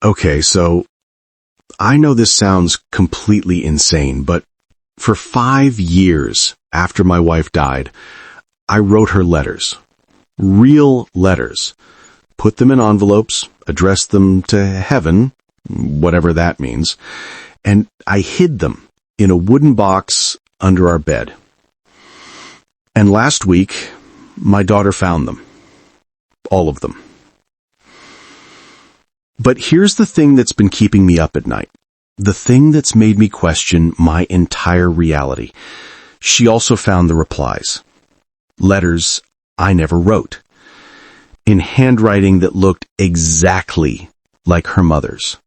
Okay, so I know this sounds completely insane, but for 5 years after my wife died, I wrote her letters. Real letters. Put them in envelopes, addressed them to heaven, whatever that means, and I hid them in a wooden box under our bed. And last week, my daughter found them. All of them. But here's the thing that's been keeping me up at night. The thing that's made me question my entire reality. She also found the replies. Letters I never wrote. In handwriting that looked exactly like her mother's.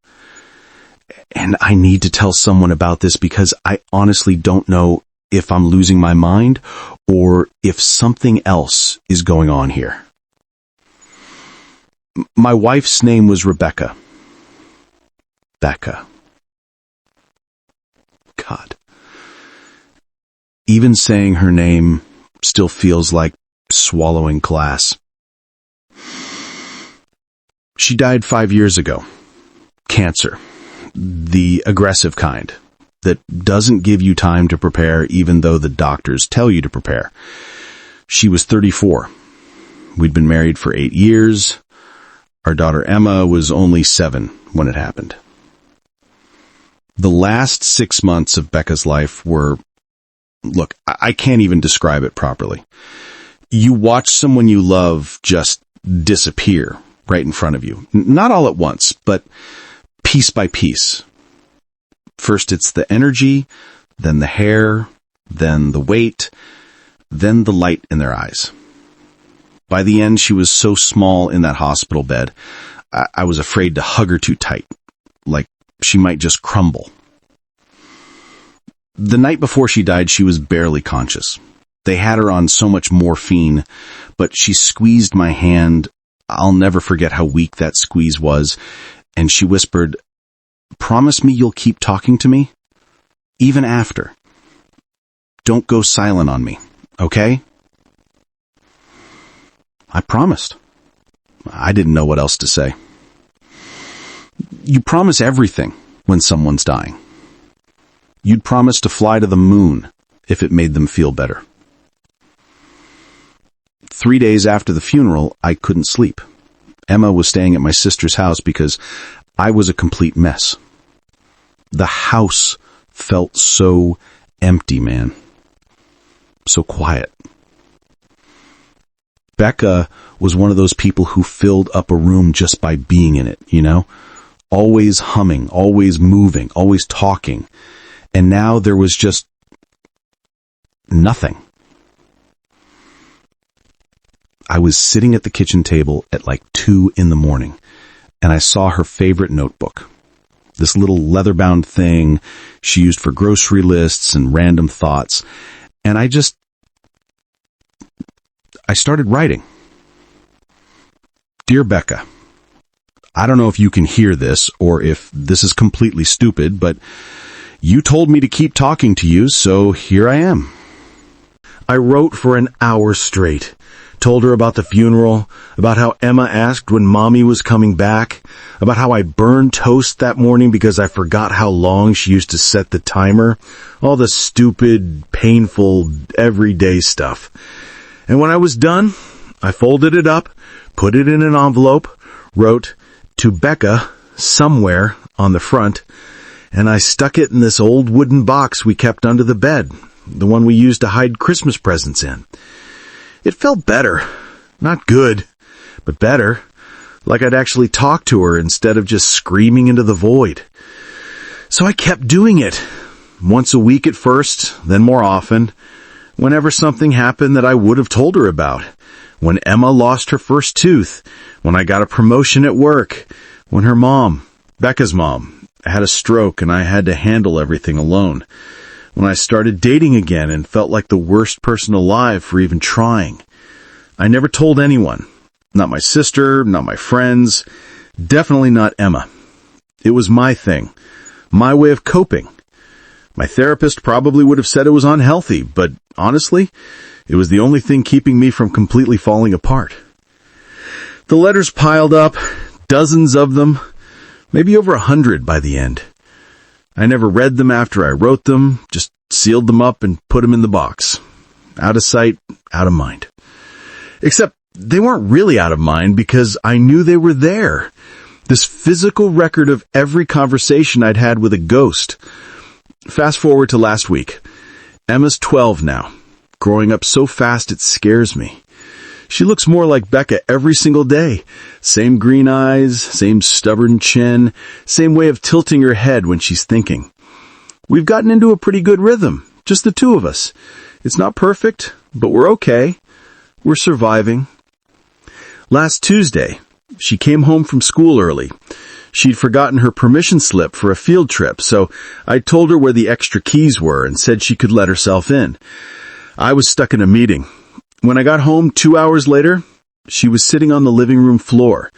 And I need to tell someone about this because I honestly don't know if I'm losing my mind or if something else is going on here. My wife's name was Rebecca. Becca. God. Even saying her name still feels like swallowing glass. She died 5 years ago. Cancer. The aggressive kind. That doesn't give you time to prepare even though the doctors tell you to prepare. She was 34. We'd been married for 8 years. Our daughter Emma was only 7 when it happened. The last 6 months of Becca's life were, look, I can't even describe it properly. You watch someone you love just disappear right in front of you. Not all at once, but piece by piece. First it's the energy, then the hair, then the weight, then the light in their eyes. By the end, she was so small in that hospital bed, I was afraid to hug her too tight, like she might just crumble. The night before she died, she was barely conscious. They had her on so much morphine, but she squeezed my hand. I'll never forget how weak that squeeze was, and she whispered, "Promise me you'll keep talking to me, even after. Don't go silent on me, okay?" I promised. I didn't know what else to say. You promise everything when someone's dying. You'd promise to fly to the moon if it made them feel better. 3 days after the funeral, I couldn't sleep. Emma was staying at my sister's house because I was a complete mess. The house felt so empty, man. So quiet. Becca was one of those people who filled up a room just by being in it, you know? Always humming, always moving, always talking. And now there was just nothing. I was sitting at the kitchen table at like 2 a.m, and I saw her favorite notebook. This little leather-bound thing she used for grocery lists and random thoughts. And I started writing. Dear Becca, I don't know if you can hear this or if this is completely stupid, but you told me to keep talking to you, so here I am. I wrote for an hour straight. Told her about the funeral, about how Emma asked when Mommy was coming back, about how I burned toast that morning because I forgot how long she used to set the timer, all the stupid, painful, everyday stuff. And when I was done, I folded it up, put it in an envelope, wrote, "To Becca," somewhere on the front, and I stuck it in this old wooden box we kept under the bed, the one we used to hide Christmas presents in. It felt better. Not good, but better. Like I'd actually talked to her instead of just screaming into the void. So I kept doing it. Once a week at first, then more often. Whenever something happened that I would have told her about. When Emma lost her first tooth. When I got a promotion at work. When her mom, Becca's mom, had a stroke and I had to handle everything alone. When I started dating again and felt like the worst person alive for even trying. I never told anyone. Not my sister, not my friends, definitely not Emma. It was my thing, my way of coping. My therapist probably would have said it was unhealthy, but honestly, it was the only thing keeping me from completely falling apart. The letters piled up, dozens of them, Maybe over 100 by the end. I never read them after I wrote them, just sealed them up and put them in the box. Out of sight, out of mind. Except they weren't really out of mind because I knew they were there. This physical record of every conversation I'd had with a ghost. Fast forward to last week. Emma's 12 now, growing up so fast it scares me. She looks more like Becca every single day. Same green eyes, same stubborn chin, same way of tilting her head when she's thinking. We've gotten into a pretty good rhythm, just the two of us. It's not perfect, but we're okay. We're surviving. Last Tuesday, she came home from school early. She'd forgotten her permission slip for a field trip, so I told her where the extra keys were and said she could let herself in. I was stuck in a meeting. When I got home 2 hours later, she was sitting on the living room floor,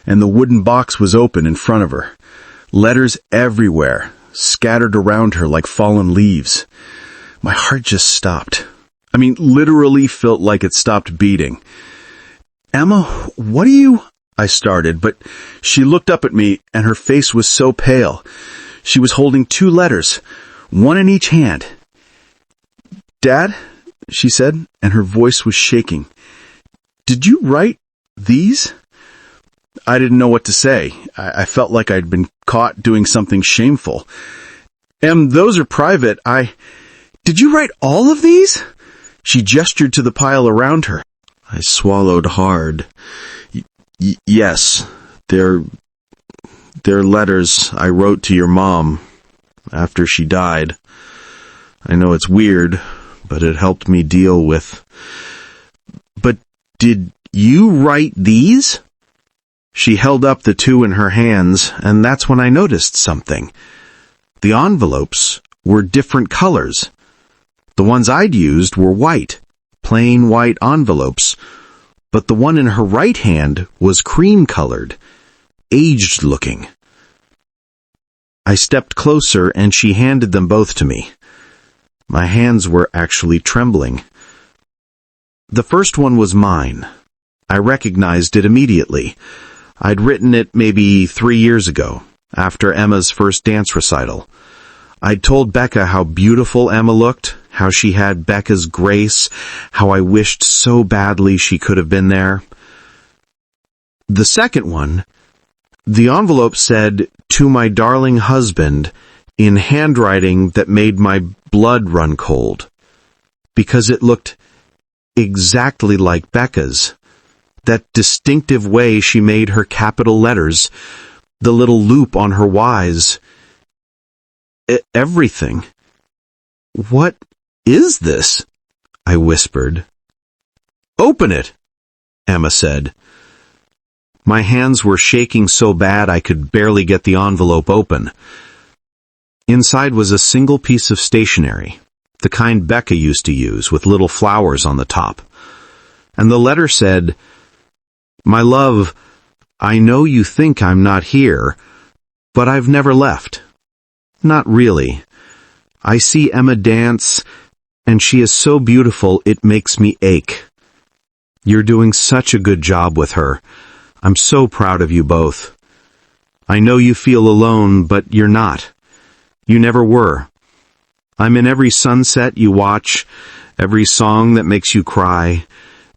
and the wooden box was open in front of her. Letters everywhere, scattered around her like fallen leaves. My heart just stopped. I mean, literally felt like it stopped beating. "Emma, what are you—" I started, but she looked up at me, and her face was so pale. She was holding 2 letters, one in each hand. "Dad," she said, and her voice was shaking. "Did you write these?" I didn't know what to say. I felt like I'd been caught doing something shameful. Those are private. Did you write all of these?" She gestured to the pile around her. I swallowed hard. Yes, they're letters I wrote to your mom after she died. I know it's weird, but it helped me deal with... "But did you write these?" She held up the 2 in her hands, and that's when I noticed something. The envelopes were different colors. The ones I'd used were white, plain white envelopes, but the one in her right hand was cream-colored, aged-looking. I stepped closer, and she handed them both to me. My hands were actually trembling. The first one was mine. I recognized it immediately. I'd written it maybe 3 years ago, after Emma's first dance recital. I'd told Becca how beautiful Emma looked, how she had Becca's grace, how I wished so badly she could have been there. The second one, the envelope said, "To my darling husband," in handwriting that made my blood run cold, because it looked exactly like Becca's. That distinctive way she made her capital letters, the little loop on her Y's. Everything. "What is this?" I whispered. "Open it," Emma said. My hands were shaking so bad I could barely get the envelope open. Inside was a single piece of stationery, the kind Becca used to use, with little flowers on the top. And the letter said, "My love, I know you think I'm not here, but I've never left. Not really. I see Emma dance, and she is so beautiful it makes me ache. You're doing such a good job with her. I'm so proud of you both. I know you feel alone, but you're not. You never were. I'm in every sunset you watch, every song that makes you cry,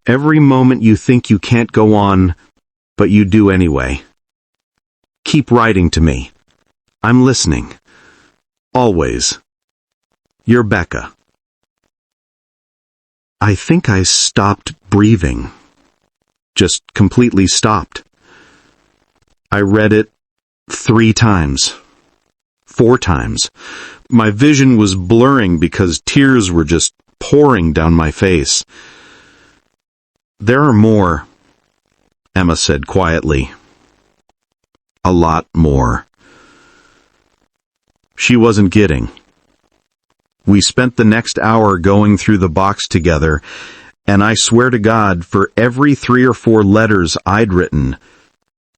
every moment you think you can't go on, but you do anyway. Keep writing to me. I'm listening. Always. Your Becca." I think I stopped breathing. Just completely stopped. I read it 3 times. 4 times. My vision was blurring because tears were just pouring down my face. "There are more," Emma said quietly. "A lot more." She wasn't kidding. We spent the next hour going through the box together, and I swear to God, for every 3 or 4 letters I'd written,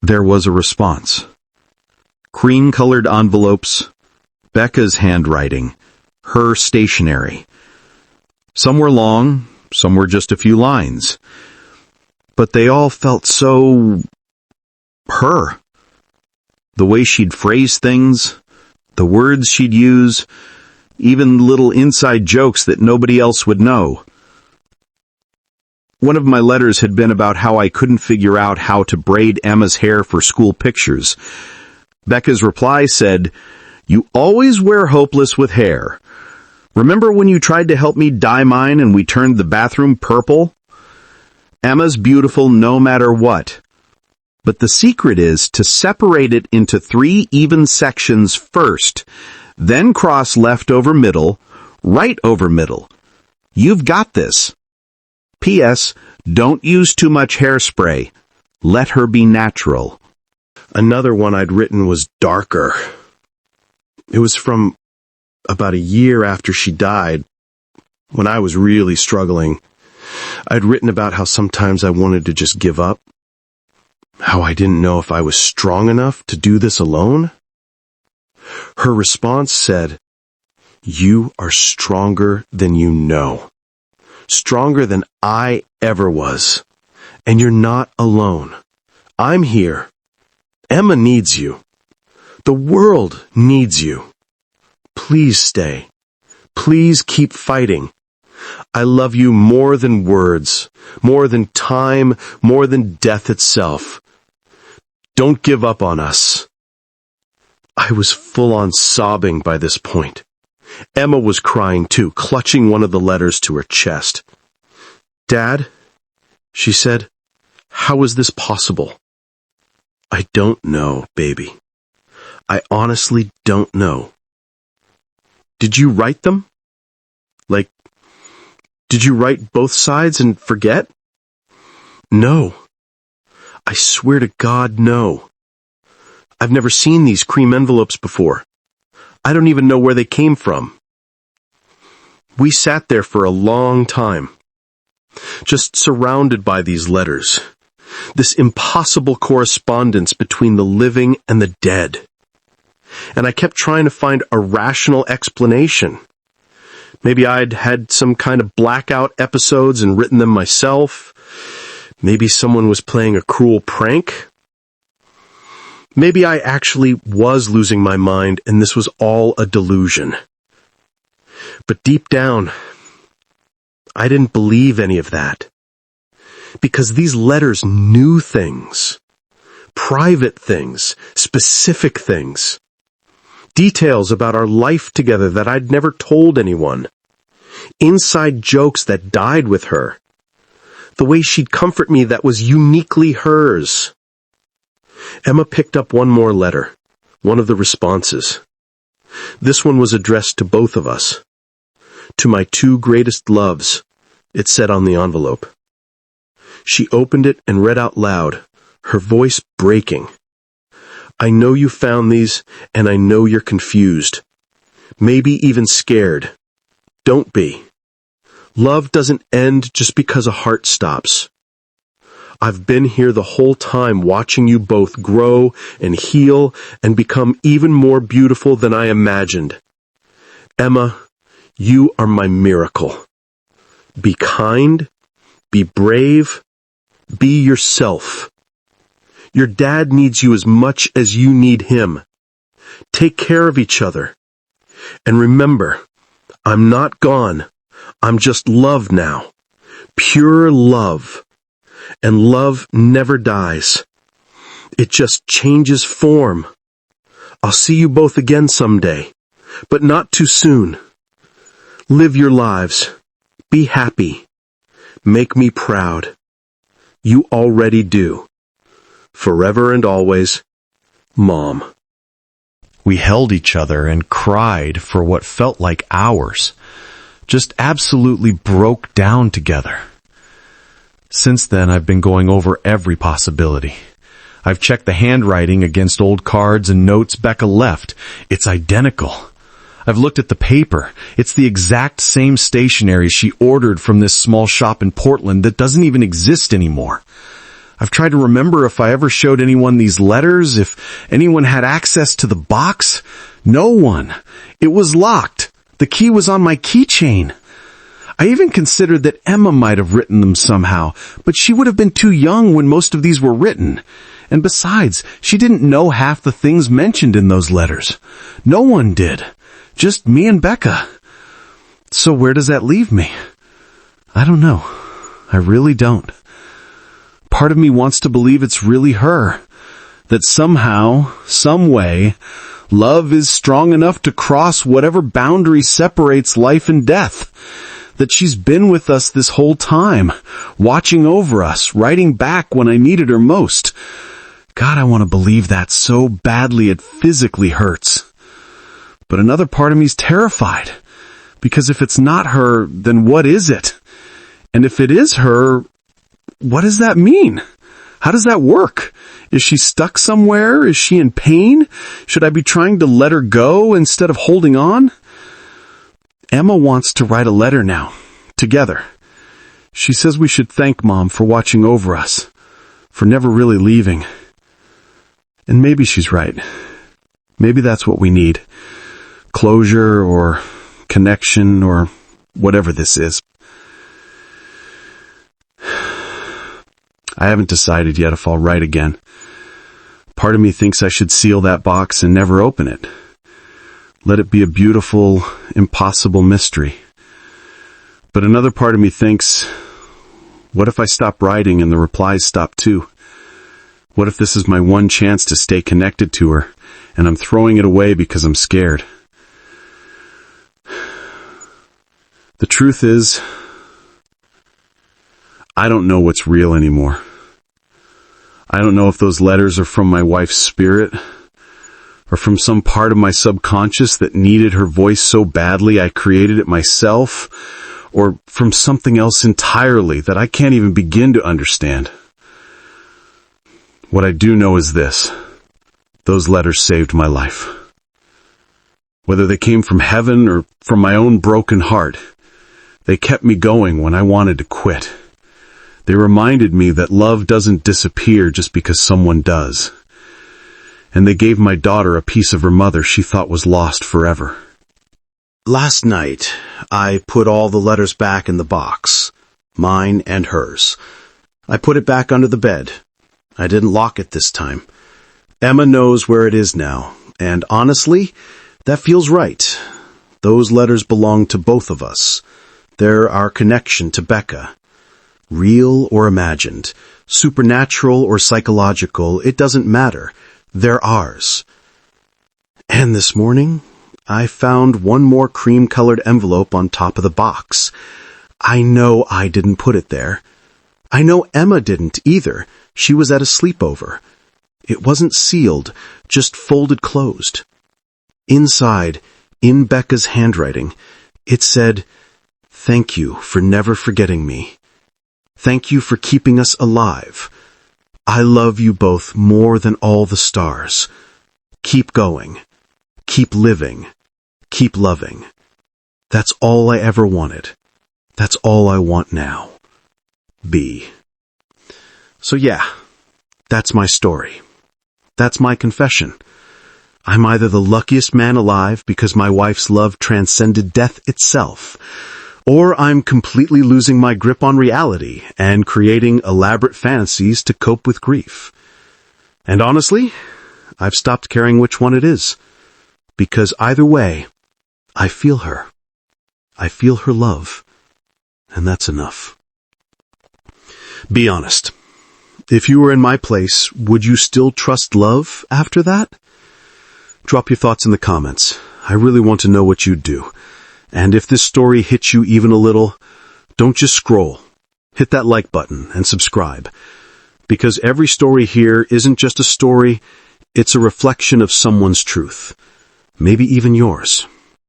there was a response. Cream-colored envelopes, Becca's handwriting, her stationery. Some were long, some were just a few lines. But they all felt so... her. The way she'd phrase things, the words she'd use, even little inside jokes that nobody else would know. One of my letters had been about how I couldn't figure out how to braid Emma's hair for school pictures. Becca's reply said, "You always wear hopeless with hair. Remember when you tried to help me dye mine and we turned the bathroom purple? Emma's beautiful no matter what. But the secret is to separate it into 3 even sections first, then cross left over middle, right over middle. You've got this. P.S. Don't use too much hairspray. Let her be natural." Another one I'd written was darker. It was from about a year after she died, when I was really struggling. I'd written about how sometimes I wanted to just give up, how I didn't know if I was strong enough to do this alone. Her response said, "You are stronger than you know, stronger than I ever was, and you're not alone. I'm here. Emma needs you. The world needs you. Please stay. Please keep fighting. I love you more than words, more than time, more than death itself. Don't give up on us." I was full-on sobbing by this point. Emma was crying too, clutching one of the letters to her chest. "Dad," she said, "how is this possible?" "I don't know, baby. I honestly don't know." "Did you write them? Like, did you write both sides and forget?" "No. I swear to God, no. I've never seen these cream envelopes before. I don't even know where they came from." We sat there for a long time, just surrounded by these letters, this impossible correspondence between the living and the dead. And I kept trying to find a rational explanation. Maybe I'd had some kind of blackout episodes and written them myself. Maybe someone was playing a cruel prank. Maybe I actually was losing my mind and this was all a delusion. But deep down, I didn't believe any of that. Because these letters knew things. Private things. Specific things. Details about our life together that I'd never told anyone. Inside jokes that died with her. The way she'd comfort me that was uniquely hers. Emma picked up one more letter, one of the responses. This one was addressed to both of us. "To my 2 greatest loves," it said on the envelope. She opened it and read out loud, her voice breaking. "I know you found these, and I know you're confused. Maybe even scared. Don't be. Love doesn't end just because a heart stops. I've been here the whole time watching you both grow and heal and become even more beautiful than I imagined. Emma, you are my miracle. Be kind, be brave, be yourself. Your dad needs you as much as you need him. Take care of each other. And remember, I'm not gone. I'm just love now. Pure love. And love never dies. It just changes form. I'll see you both again someday, but not too soon. Live your lives. Be happy. Make me proud. You already do. Forever and always, Mom." We held each other and cried for what felt like hours. Just absolutely broke down together. Since then, I've been going over every possibility. I've checked the handwriting against old cards and notes Becca left. It's identical. I've looked at the paper. It's the exact same stationery she ordered from this small shop in Portland that doesn't even exist anymore. I've tried to remember if I ever showed anyone these letters, if anyone had access to the box. No one. It was locked. The key was on my keychain. I even considered that Emma might have written them somehow, but she would have been too young when most of these were written. And besides, she didn't know half the things mentioned in those letters. No one did. Just me and Becca. So where does that leave me? I don't know. I really don't. Part of me wants to believe it's really her. That somehow, some way, love is strong enough to cross whatever boundary separates life and death. That she's been with us this whole time, watching over us, writing back when I needed her most. God, I want to believe that so badly it physically hurts. But another part of me's terrified. Because if it's not her, then what is it? And if it is her, what does that mean? How does that work? Is she stuck somewhere? Is she in pain? Should I be trying to let her go instead of holding on? Emma wants to write a letter now, together. She says we should thank Mom for watching over us, for never really leaving. And maybe she's right. Maybe that's what we need. Closure or connection or whatever this is. I haven't decided yet if I'll write again. Part of me thinks I should seal that box and never open it. Let it be a beautiful, impossible mystery. But another part of me thinks, what if I stop writing and the replies stop too? What if this is my one chance to stay connected to her, and I'm throwing it away because I'm scared? The truth is, I don't know what's real anymore. I don't know if those letters are from my wife's spirit, or from some part of my subconscious that needed her voice so badly I created it myself, or from something else entirely that I can't even begin to understand. What I do know is this: those letters saved my life. Whether they came from heaven or from my own broken heart, they kept me going when I wanted to quit. They reminded me that love doesn't disappear just because someone does. And they gave my daughter a piece of her mother she thought was lost forever. Last night, I put all the letters back in the box, mine and hers. I put it back under the bed. I didn't lock it this time. Emma knows where it is now, and honestly, that feels right. Those letters belong to both of us. They're our connection to Becca. Real or imagined, supernatural or psychological, it doesn't matter. They're ours. And this morning, I found one more cream-colored envelope on top of the box. I know I didn't put it there. I know Emma didn't either. She was at a sleepover. It wasn't sealed, just folded closed. Inside, in Becca's handwriting, it said, "Thank you for never forgetting me. Thank you for keeping us alive. I love you both more than all the stars. Keep going. Keep living. Keep loving. That's all I ever wanted. That's all I want now. B." So yeah, that's my story. That's my confession. I'm either the luckiest man alive because my wife's love transcended death itself, or I'm completely losing my grip on reality and creating elaborate fantasies to cope with grief. And honestly, I've stopped caring which one it is, because either way, I feel her. I feel her love, and that's enough. Be honest. If you were in my place, would you still trust love after that? Drop your thoughts in the comments. I really want to know what you'd do. And if this story hits you even a little, don't just scroll. Hit that like button and subscribe. Because every story here isn't just a story, it's a reflection of someone's truth. Maybe even yours.